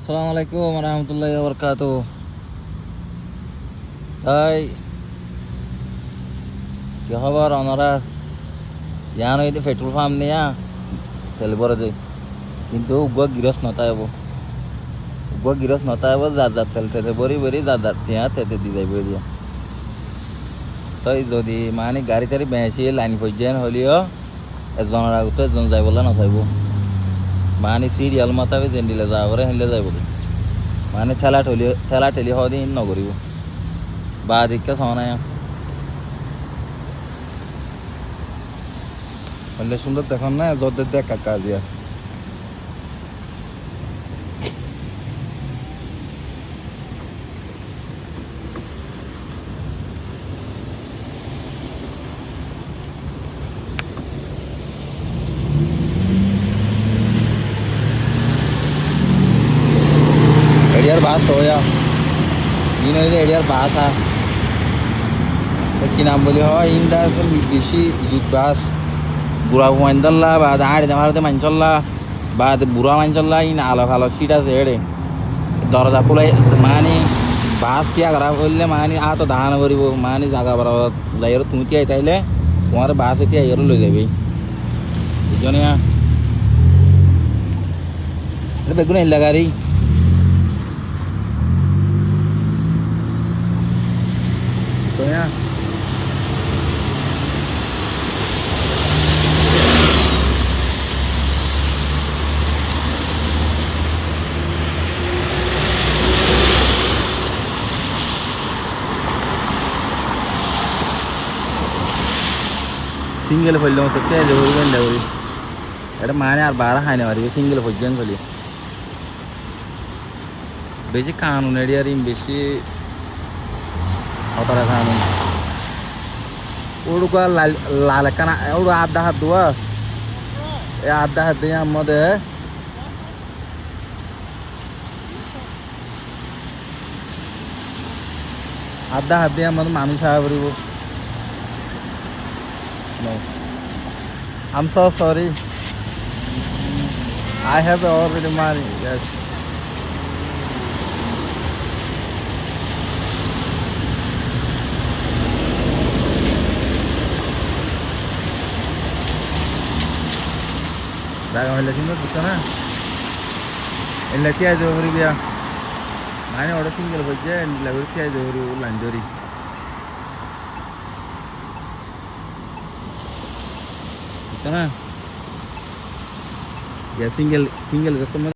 আসসালামু আলাইকুম রহমতুল্লাহি বরকাতুহ। তাই কি খবর ওনারা ইয়ান হইতে পেট্রোল পাম্প নিয়া তেল ভরে যায়, কিন্তু উগ্র গিরস নতাইব যার যার তেল তেতে ভরি ভরি যার যার টিয়া তেতে দি যাইব দিয়া। তাই যদি মানে গাড়ি টাড়ি বেঁচে লাইন পর্যায়ে হলিও এজনের আগতো এজন যাই বলে নচাইব, মানে সিরিয়াল মাতাবে যেন দিলে যা করে হেলে যাইব, মানে ঠেলা ঠেলি হওয়া দিন নকরিব বা দিকে সমানায় হলে সুন্দর দেখুন না যদের দেখ কাকা দিয়া एडियर बास होया इन एडियर बास हा কি নাম বলি হয় ইন্দা বেশি দুধ বাস বুড়া মাঞ্চল্লা বা আড়ে ভারতে মাঞ্চল্লা বা বুড়া মাঞ্চল্লা ইন আলো খালো সিট আছে এড়ে দরজা খুলে মানে বাস কিয়া করা করলে মানে আ তো ধান করিব মানে জাগা বড় যাই তুমি কি আইতাইলে তোমার বাস এটি আইর লই যাবে বুঝনি বেগুন হিল্লা গাড়ি তো সিঙ্গেল ফেললে মতো তেলে ভরবেন করি এটা মানে আর বারা খাই না পারি সিঙ্গেল পর্যন্ত চলি বেশি কানুন এরিয়ার বেশি অতরা কানুন ওড়ুকা লাল কানা ওড়ু আধা হাত দোয়া এ আধা হাত দিয়ে আমাদের আধা হাত দিয়ে আমাদের মানুষ সাহা করিব। No, I'm so sorry. I have already money. Yes. Dagang hila singo buka na. Illa tiya jowri biya. Mane oda single bajje illa tiya jowri lanjori. Buka na. Ya single